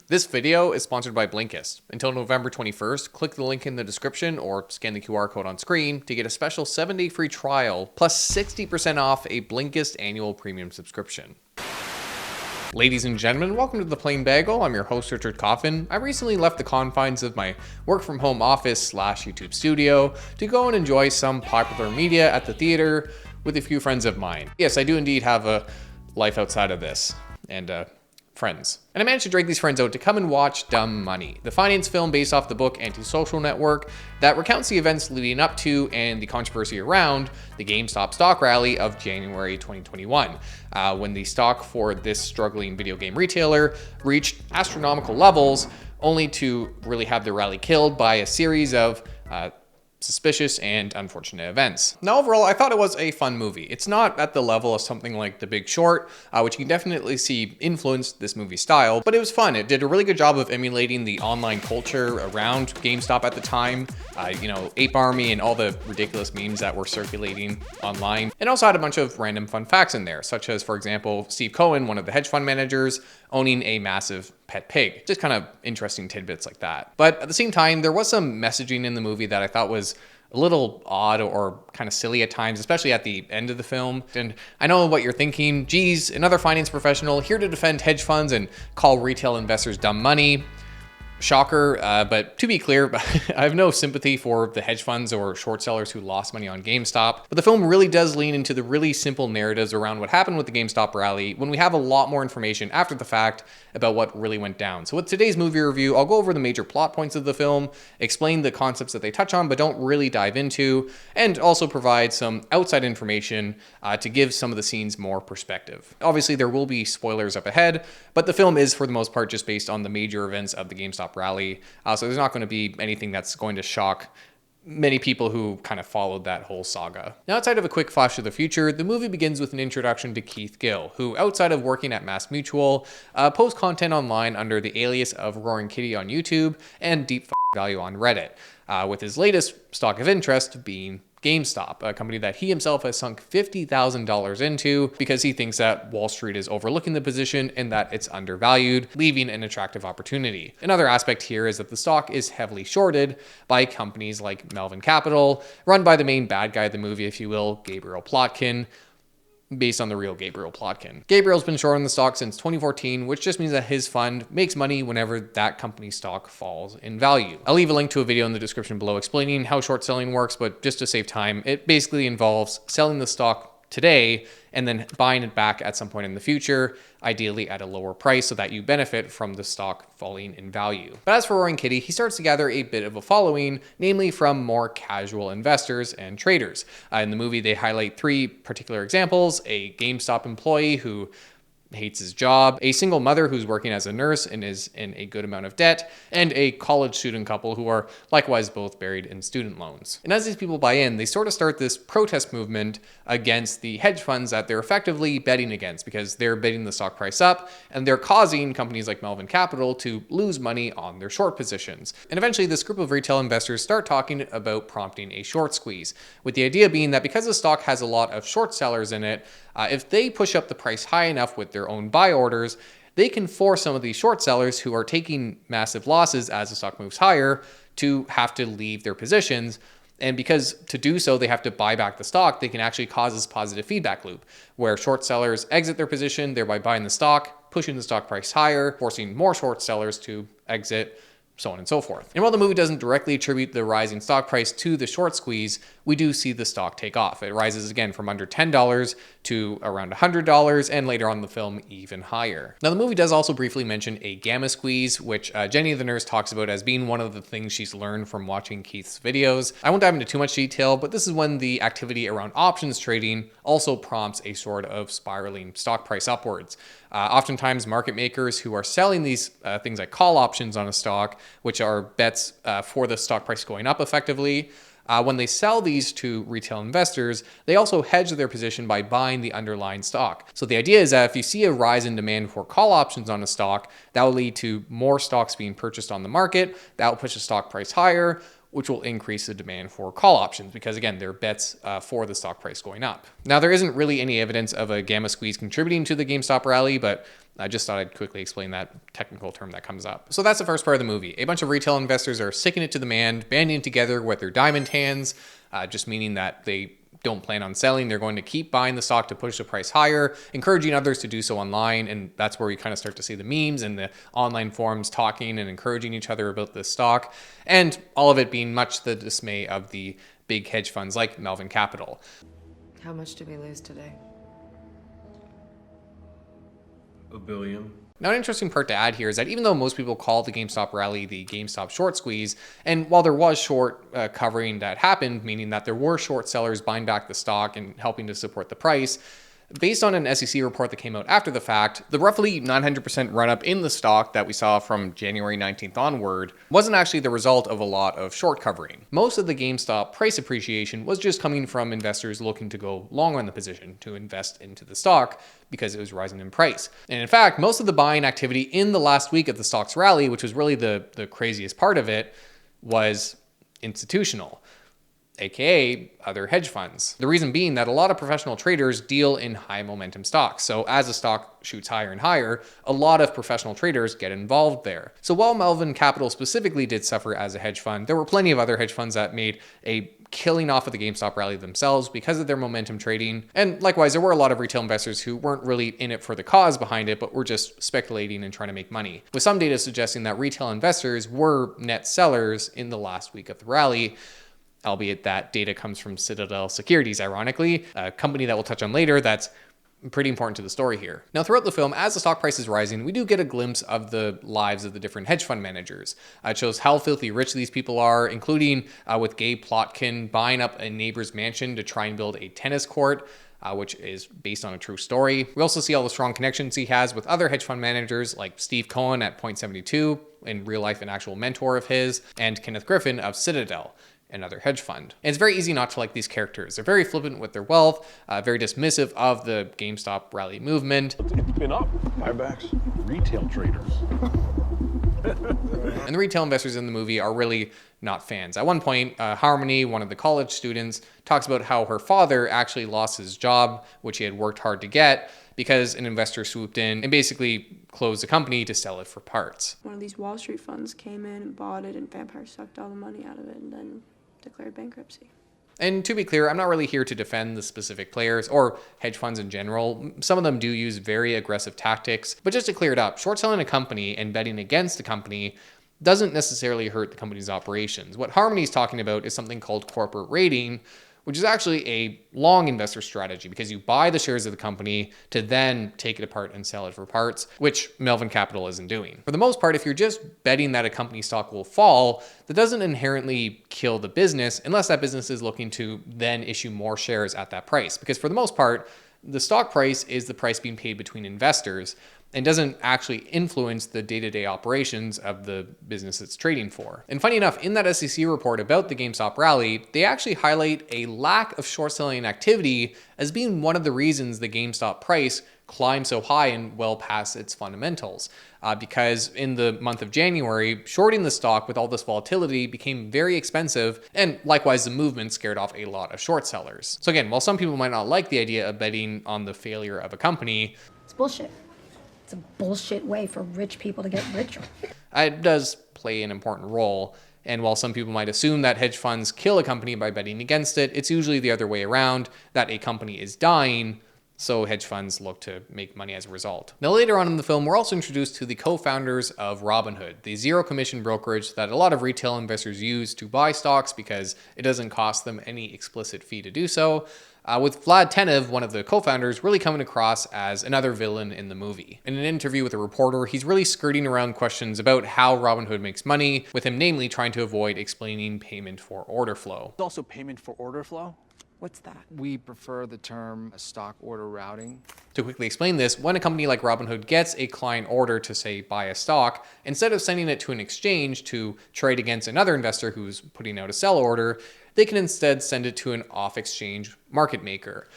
This video is sponsored by Blinkist. Until November 21st, click the link in the description or scan the QR code on screen to get a special 7-day free trial plus 60% off a Blinkist annual premium subscription. Ladies and gentlemen, welcome to The Plain Bagel. I'm your host, Richard Coffin. I recently left the confines of my work-from-home office / YouTube studio to go and enjoy some popular media at the theater with a few friends of mine. Yes, I do indeed have a life outside of this, and friends. And I managed to drag these friends out to come and watch Dumb Money, the finance film based off the book Anti-Social Network that recounts the events leading up to and the controversy around the GameStop stock rally of January 2021, when the stock for this struggling video game retailer reached astronomical levels, only to really have the rally killed by a series of suspicious and unfortunate events. Now, overall, I thought it was a fun movie. It's not at the level of something like The Big Short, which you can definitely see influenced this movie's style, but it was fun. It did a really good job of emulating the online culture around GameStop at the time, Ape Army and all the ridiculous memes that were circulating online. And also had a bunch of random fun facts in there, such as, for example, Steve Cohen, one of the hedge fund managers, owning a massive pet pig. Just kind of interesting tidbits like that. But at the same time, there was some messaging in the movie that I thought was a little odd or kind of silly at times, especially at the end of the film. And I know what you're thinking. Geez, another finance professional here to defend hedge funds and call retail investors dumb money. Shocker, but to be clear, I have no sympathy for the hedge funds or short sellers who lost money on GameStop. But the film really does lean into the really simple narratives around what happened with the GameStop rally when we have a lot more information after the fact about what really went down. So with today's movie review, I'll go over the major plot points of the film, explain the concepts that they touch on but don't really dive into, and also provide some outside information to give some of the scenes more perspective. Obviously, there will be spoilers up ahead, but the film is for the most part just based on the major events of the GameStop rally. So there's not going to be anything that's going to shock many people who kind of followed that whole saga. Now, outside of a quick flash of the future, the movie begins with an introduction to Keith Gill, who, outside of working at MassMutual, posts content online under the alias of Roaring Kitty on YouTube and Deep Value on Reddit, with his latest stock of interest being GameStop, a company that he himself has sunk $50,000 into because he thinks that Wall Street is overlooking the position and that it's undervalued, leaving an attractive opportunity. Another aspect here is that the stock is heavily shorted by companies like Melvin Capital, run by the main bad guy of the movie, if you will, Gabriel Plotkin, based on the real Gabriel Plotkin. Gabriel's been short on the stock since 2014, which just means that his fund makes money whenever that company's stock falls in value. I'll leave a link to a video in the description below explaining how short selling works, but just to save time, it basically involves selling the stock today and then buying it back at some point in the future, ideally at a lower price so that you benefit from the stock falling in value. But as for Roaring Kitty, he starts to gather a bit of a following, namely from more casual investors and traders. In the movie, they highlight 3 particular examples: a GameStop employee who hates his job, a single mother who's working as a nurse and is in a good amount of debt, and a college student couple who are likewise both buried in student loans. And as these people buy in, they sort of start this protest movement against the hedge funds that they're effectively betting against, because they're bidding the stock price up and they're causing companies like Melvin Capital to lose money on their short positions. And eventually this group of retail investors start talking about prompting a short squeeze, with the idea being that because the stock has a lot of short sellers in it, if they push up the price high enough with their own buy orders, they can force some of these short sellers who are taking massive losses as the stock moves higher to have to leave their positions. And because to do so, they have to buy back the stock, they can actually cause this positive feedback loop where short sellers exit their position, thereby buying the stock, pushing the stock price higher, forcing more short sellers to exit, so on and so forth. And while the movie doesn't directly attribute the rising stock price to the short squeeze, we do see the stock take off. It rises again from under $10 to around $100, and later on in the film, even higher. Now, the movie does also briefly mention a gamma squeeze, which Jenny the nurse talks about as being one of the things she's learned from watching Keith's videos. I won't dive into too much detail, but this is when the activity around options trading also prompts a sort of spiraling stock price upwards. Oftentimes, market makers who are selling these things like call options on a stock, which are bets for the stock price going up effectively, when they sell these to retail investors, they also hedge their position by buying the underlying stock. So the idea is that if you see a rise in demand for call options on a stock, that will lead to more stocks being purchased on the market. That will push the stock price higher, which will increase the demand for call options because, again, they're bets for the stock price going up. Now, there isn't really any evidence of a gamma squeeze contributing to the GameStop rally, but I just thought I'd quickly explain that technical term that comes up. So that's the first part of the movie. A bunch of retail investors are sticking it to the man, banding together with their diamond hands, just meaning that they don't plan on selling. They're going to keep buying the stock to push the price higher, encouraging others to do so online. And that's where we kind of start to see the memes and the online forums talking and encouraging each other about this stock. And all of it being much to the dismay of the big hedge funds like Melvin Capital. How much did we lose today? $1 billion. Now, an interesting part to add here is that even though most people call the GameStop rally the GameStop short squeeze, and while there was short covering that happened, meaning that there were short sellers buying back the stock and helping to support the price, based on an SEC report that came out after the fact, the roughly 900% run-up in the stock that we saw from January 19th onward wasn't actually the result of a lot of short covering. Most of the GameStop price appreciation was just coming from investors looking to go long on the position to invest into the stock because it was rising in price. And in fact, most of the buying activity in the last week of the stock's rally, which was really the craziest part of it, was institutional, aka other hedge funds. The reason being that a lot of professional traders deal in high momentum stocks. So as a stock shoots higher and higher, a lot of professional traders get involved there. So while Melvin Capital specifically did suffer as a hedge fund, there were plenty of other hedge funds that made a killing off of the GameStop rally themselves because of their momentum trading. And likewise, there were a lot of retail investors who weren't really in it for the cause behind it, but were just speculating and trying to make money. With some data suggesting that retail investors were net sellers in the last week of the rally, albeit that data comes from Citadel Securities, ironically, a company that we'll touch on later that's pretty important to the story here. Now, throughout the film, as the stock price is rising, we do get a glimpse of the lives of the different hedge fund managers. It shows how filthy rich these people are, including with Gabe Plotkin buying up a neighbor's mansion to try and build a tennis court, which is based on a true story. We also see all the strong connections he has with other hedge fund managers like Steve Cohen at Point 72, in real life an actual mentor of his, and Kenneth Griffin of Citadel, another hedge fund. And it's very easy not to like these characters. They're very flippant with their wealth, very dismissive of the GameStop rally movement. It's been up. Buybacks. Retail traders. And the retail investors in the movie are really not fans. At one point, Harmony, one of the college students, talks about how her father actually lost his job, which he had worked hard to get, because an investor swooped in and basically closed the company to sell it for parts. One of these Wall Street funds came in and bought it, and Vampire sucked all the money out of it and then declared bankruptcy. And to be clear, I'm not really here to defend the specific players or hedge funds in general. Some of them do use very aggressive tactics, but just to clear it up, short selling a company and betting against the company doesn't necessarily hurt the company's operations. What Harmony is talking about is something called corporate rating, which is actually a long investor strategy because you buy the shares of the company to then take it apart and sell it for parts, which Melvin Capital isn't doing. For the most part, if you're just betting that a company stock will fall, that doesn't inherently kill the business unless that business is looking to then issue more shares at that price. Because for the most part, the stock price is the price being paid between investors and doesn't actually influence the day-to-day operations of the business it's trading for. And funny enough, in that SEC report about the GameStop rally, they actually highlight a lack of short selling activity as being one of the reasons the GameStop price climbed so high and well past its fundamentals. Because in the month of January, shorting the stock with all this volatility became very expensive, and likewise the movement scared off a lot of short sellers. So again, while some people might not like the idea of betting on the failure of a company, it's bullshit. It's a bullshit way for rich people to get richer. It does play an important role. And while some people might assume that hedge funds kill a company by betting against it, it's usually the other way around, that a company is dying, so hedge funds look to make money as a result. Now, later on in the film, we're also introduced to the co-founders of Robinhood, the zero commission brokerage that a lot of retail investors use to buy stocks because it doesn't cost them any explicit fee to do so. With Vlad Tenev, one of the co-founders, really coming across as another villain in the movie. In an interview with a reporter, he's really skirting around questions about how Robinhood makes money, with him namely trying to avoid explaining payment for order flow. There's also payment for order flow. What's that? We prefer the term stock order routing. To quickly explain this, when a company like Robinhood gets a client order to, say, buy a stock, instead of sending it to an exchange to trade against another investor who's putting out a sell order, they can instead send it to an off-exchange market maker.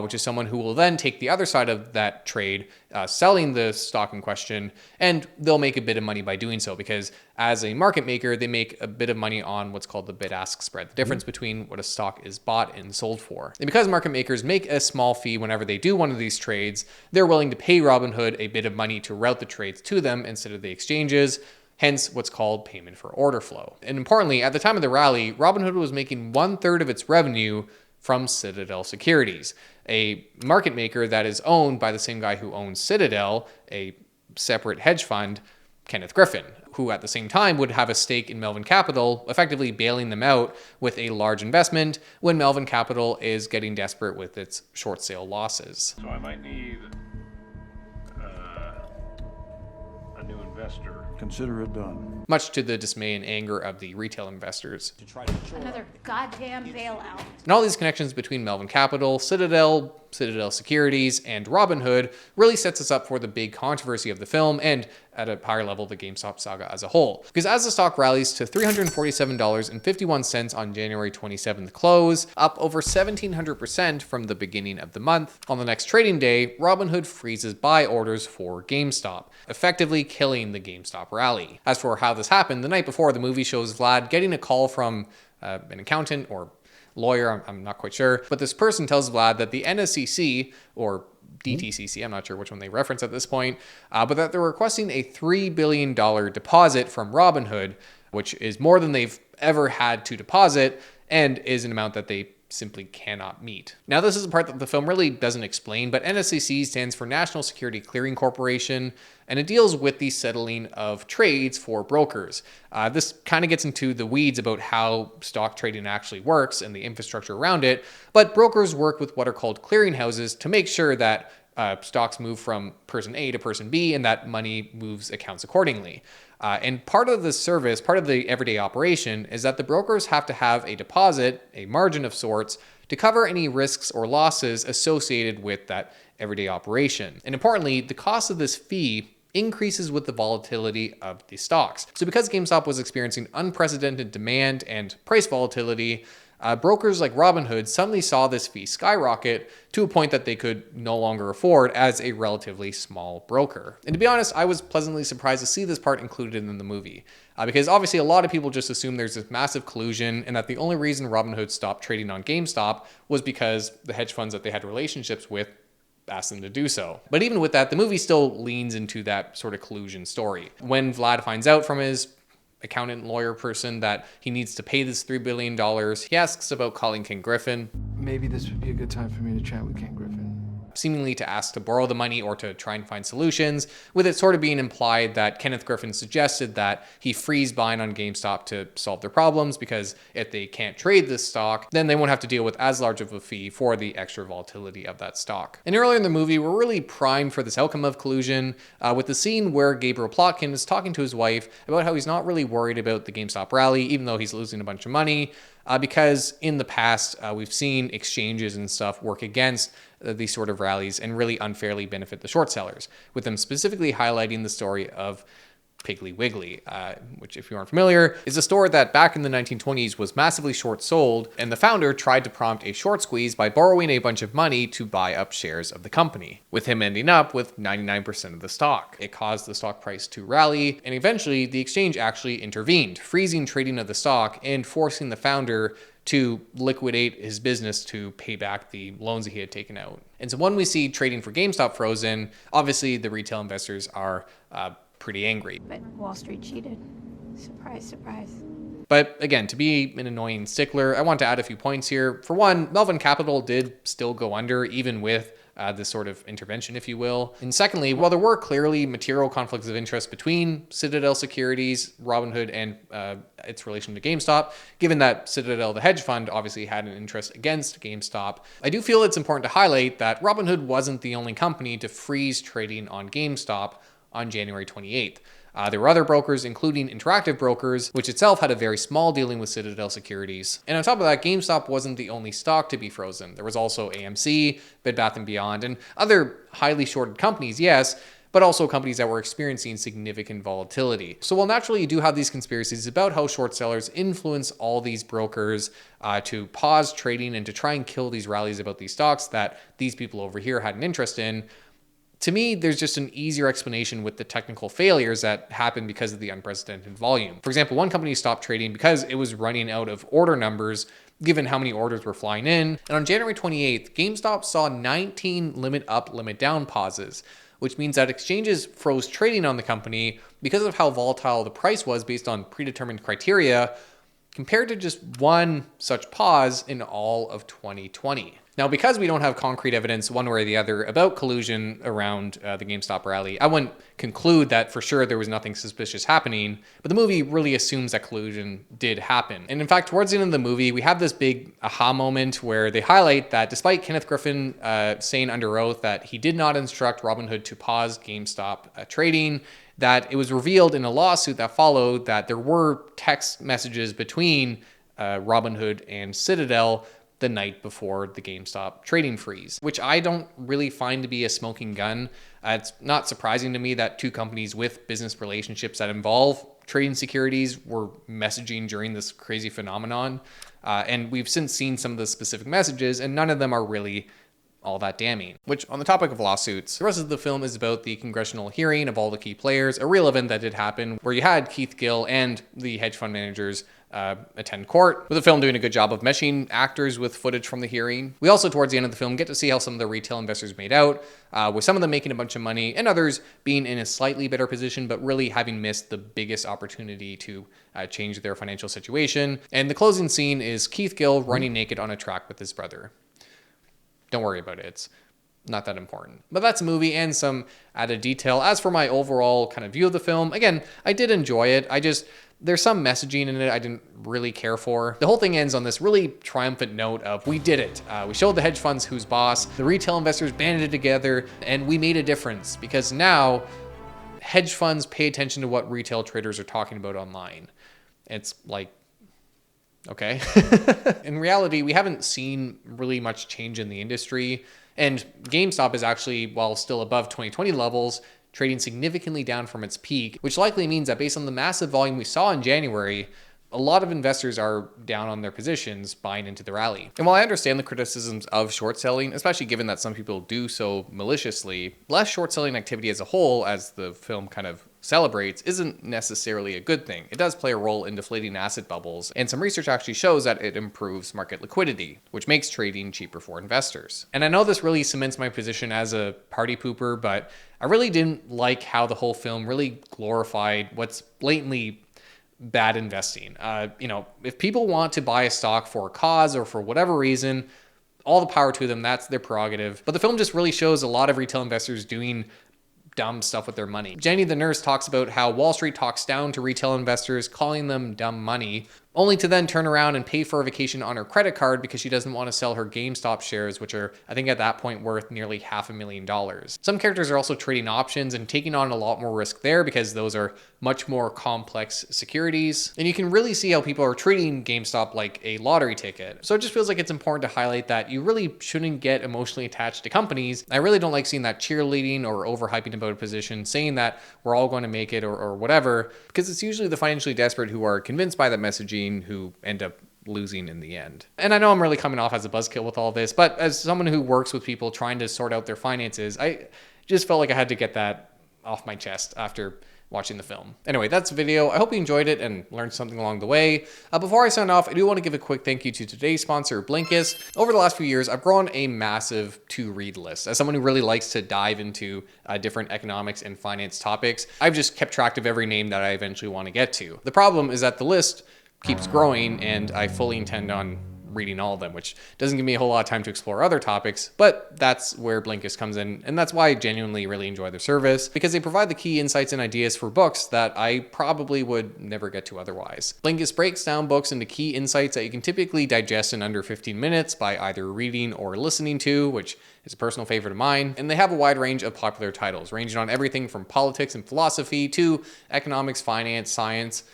which is someone who will then take the other side of that trade, selling the stock in question, and they'll make a bit of money by doing so because as a market maker, they make a bit of money on what's called the bid-ask spread, the difference between what a stock is bought and sold for. And because market makers make a small fee whenever they do one of these trades, they're willing to pay Robinhood a bit of money to route the trades to them instead of the exchanges, hence what's called payment for order flow. And importantly, at the time of the rally, Robinhood was making 1/3 of its revenue from Citadel Securities, a market maker that is owned by the same guy who owns Citadel, a separate hedge fund, Kenneth Griffin, who at the same time would have a stake in Melvin Capital, effectively bailing them out with a large investment when Melvin Capital is getting desperate with its short sale losses. So I might need a new investor. Consider it done. Much to the dismay and anger of the retail investors. Another goddamn bailout. And all these connections between Melvin Capital, Citadel Securities, and Robinhood really sets us up for the big controversy of the film and, at a higher level, the GameStop saga as a whole. Because as the stock rallies to $347.51 on January 27th close, up over 1,700% from the beginning of the month, on the next trading day, Robinhood freezes buy orders for GameStop, effectively killing the GameStop rally. As for how this happened, the night before, the movie shows Vlad getting a call from an accountant or lawyer, I'm not quite sure, but this person tells Vlad that the NSCC, or DTCC, I'm not sure which one they reference at this point, but that they're requesting a $3 billion deposit from Robinhood, which is more than they've ever had to deposit and is an amount that they simply cannot meet. Now, this is a part that the film really doesn't explain, but NSCC stands for National Security Clearing Corporation, and it deals with the settling of trades for brokers. This kind of gets into the weeds about how stock trading actually works and the infrastructure around it, but brokers work with what are called clearinghouses to make sure that stocks move from person A to person B and that money moves accounts accordingly. And part of the service, part of the everyday operation is that the brokers have to have a deposit, a margin of sorts, to cover any risks or losses associated with that everyday operation. And importantly, the cost of this fee increases with the volatility of the stocks. So because GameStop was experiencing unprecedented demand and price volatility, brokers like Robinhood suddenly saw this fee skyrocket to a point that they could no longer afford as a relatively small broker. And to be honest, I was pleasantly surprised to see this part included in the movie. Because obviously a lot of people just assume there's this massive collusion and that the only reason Robinhood stopped trading on GameStop was because the hedge funds that they had relationships with asked them to do so. But even with that, the movie still leans into that sort of collusion story. When Vlad finds out from his accountant lawyer person that he needs to pay this $3 billion, he asks about calling Ken Griffin. Maybe this would be a good time for me to chat with Ken Griffin. Seemingly to ask to borrow the money or to try and find solutions, with it sort of being implied that Kenneth Griffin suggested that he freeze buying on GameStop to solve their problems because if they can't trade this stock, then they won't have to deal with as large of a fee for the extra volatility of that stock. And earlier in the movie, we're really primed for this outcome of collusion with the scene where Gabriel Plotkin is talking to his wife about how he's not really worried about the GameStop rally, even though he's losing a bunch of money. Because in the past, we've seen exchanges and stuff work against these sort of rallies and really unfairly benefit the short sellers, with them specifically highlighting the story of Piggly Wiggly, which, if you aren't familiar, is a store that back in the 1920s was massively short sold, and the founder tried to prompt a short squeeze by borrowing a bunch of money to buy up shares of the company, with him ending up with 99% of the stock. It caused the stock price to rally, and eventually the exchange actually intervened, freezing trading of the stock and forcing the founder to liquidate his business to pay back the loans that he had taken out. And so when we see trading for GameStop frozen, obviously the retail investors are pretty angry. But Wall Street cheated. Surprise, surprise. But again, to be an annoying stickler, I want to add a few points here. For one, Melvin Capital did still go under, even with this sort of intervention, if you will. And secondly, while there were clearly material conflicts of interest between Citadel Securities, Robinhood, and its relation to GameStop, given that Citadel, the hedge fund, obviously had an interest against GameStop, I do feel it's important to highlight that Robinhood wasn't the only company to freeze trading on GameStop on January 28th. There were other brokers, including Interactive Brokers, which itself had a very small dealing with Citadel Securities. And on top of that, GameStop wasn't the only stock to be frozen. There was also AMC, Bed Bath & Beyond, and other highly shorted companies, yes, but also companies that were experiencing significant volatility. So while naturally you do have these conspiracies about how short sellers influence all these brokers to pause trading and to try and kill these rallies about these stocks that these people over here had an interest in, to me, there's just an easier explanation with the technical failures that happened because of the unprecedented volume. For example, one company stopped trading because it was running out of order numbers given how many orders were flying in. And on January 28th, GameStop saw 19 limit up, limit down pauses, which means that exchanges froze trading on the company because of how volatile the price was based on predetermined criteria, compared to just one such pause in all of 2020. Now, because we don't have concrete evidence one way or the other about collusion around the GameStop rally, I wouldn't conclude that for sure there was nothing suspicious happening, but the movie really assumes that collusion did happen. And in fact, towards the end of the movie, we have this big aha moment where they highlight that despite Kenneth Griffin saying under oath that he did not instruct Robinhood to pause GameStop trading, that it was revealed in a lawsuit that followed that there were text messages between Robinhood and Citadel the night before the GameStop trading freeze, which I don't really find to be a smoking gun. It's not surprising to me that two companies with business relationships that involve trading securities were messaging during this crazy phenomenon. And we've since seen some of the specific messages, and none of them are really all that damning. Which, on the topic of lawsuits, the rest of the film is about the congressional hearing of all the key players, a real event that did happen, where you had Keith Gill and the hedge fund managers attend court, with the film doing a good job of meshing actors with footage from the hearing. We also, towards the end of the film, get to see how some of the retail investors made out, with some of them making a bunch of money and others being in a slightly better position, but really having missed the biggest opportunity to change their financial situation. And the closing scene is Keith Gill running naked on a track with his brother. Don't worry about it. It's not that important. But that's a movie and some added detail. As for my overall kind of view of the film, again, I did enjoy it. There's some messaging in it I didn't really care for. The whole thing ends on this really triumphant note of, we did it. We showed the hedge funds who's boss. The retail investors banded together, and we made a difference, because now hedge funds pay attention to what retail traders are talking about online. It's like, okay. In reality, we haven't seen really much change in the industry, and GameStop is actually, while still above 2020 levels, trading significantly down from its peak, which likely means that based on the massive volume we saw in January, a lot of investors are down on their positions buying into the rally. And while I understand the criticisms of short selling, especially given that some people do so maliciously, less short selling activity as a whole, as the film kind of celebrates, isn't necessarily a good thing. It does play a role in deflating asset bubbles, and some research actually shows that it improves market liquidity, which makes trading cheaper for investors. And I know this really cements my position as a party pooper, but I really didn't like how the whole film really glorified what's blatantly bad investing. If people want to buy a stock for a cause or for whatever reason, all the power to them, that's their prerogative. But the film just really shows a lot of retail investors doing dumb stuff with their money. Jenny the nurse talks about how Wall Street talks down to retail investors, calling them dumb money, only to then turn around and pay for a vacation on her credit card because she doesn't want to sell her GameStop shares, which are, I think at that point, worth nearly $500,000. Some characters are also trading options and taking on a lot more risk there because those are much more complex securities. And you can really see how people are treating GameStop like a lottery ticket. So it just feels like it's important to highlight that you really shouldn't get emotionally attached to companies. I really don't like seeing that cheerleading or overhyping about a position, saying that we're all going to make it or whatever, because it's usually the financially desperate who are convinced by that messaging who end up losing in the end. And I know I'm really coming off as a buzzkill with all this, but as someone who works with people trying to sort out their finances, I just felt like I had to get that off my chest after watching the film. Anyway, that's the video. I hope you enjoyed it and learned something along the way. Before I sign off, I do want to give a quick thank you to today's sponsor, Blinkist. Over the last few years, I've grown a massive to-read list. As someone who really likes to dive into different economics and finance topics, I've just kept track of every name that I eventually want to get to. The problem is that the list keeps growing, and I fully intend on reading all of them, which doesn't give me a whole lot of time to explore other topics, but that's where Blinkist comes in, and that's why I genuinely really enjoy their service, because they provide the key insights and ideas for books that I probably would never get to otherwise. Blinkist breaks down books into key insights that you can typically digest in under 15 minutes by either reading or listening to, which is a personal favorite of mine, and they have a wide range of popular titles, ranging on everything from politics and philosophy to economics, finance, science.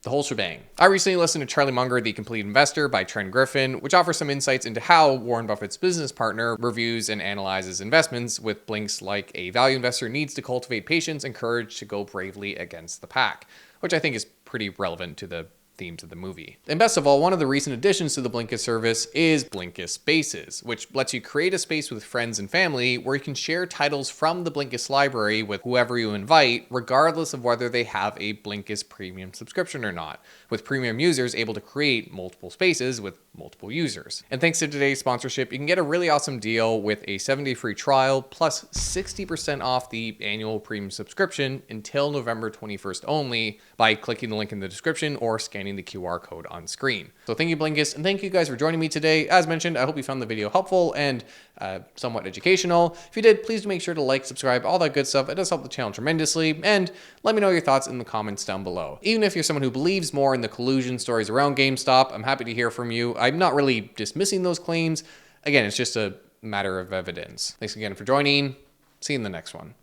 the whole shebang. I recently listened to Charlie Munger, The Complete Investor by Trent Griffin, which offers some insights into how Warren Buffett's business partner reviews and analyzes investments with blinks like a value investor needs to cultivate patience and courage to go bravely against the pack, which I think is pretty relevant to the themes of the movie. And best of all, one of the recent additions to the Blinkist service is Blinkist Spaces, which lets you create a space with friends and family where you can share titles from the Blinkist library with whoever you invite, regardless of whether they have a Blinkist premium subscription or not, with premium users able to create multiple spaces with multiple users. And thanks to today's sponsorship, you can get a really awesome deal with a 7-day free trial plus 60% off the annual premium subscription until November 21st only by clicking the link in the description or scanning the QR code on screen. So thank you, Blinkist, and thank you guys for joining me today. As mentioned, I hope you found the video helpful and somewhat educational. If you did, please make sure to like, subscribe, all that good stuff. It does help the channel tremendously, and let me know your thoughts in the comments down below. Even if you're someone who believes more in the collusion stories around GameStop, I'm happy to hear from you. I'm not really dismissing those claims. Again, it's just a matter of evidence. Thanks again for joining. See you in the next one.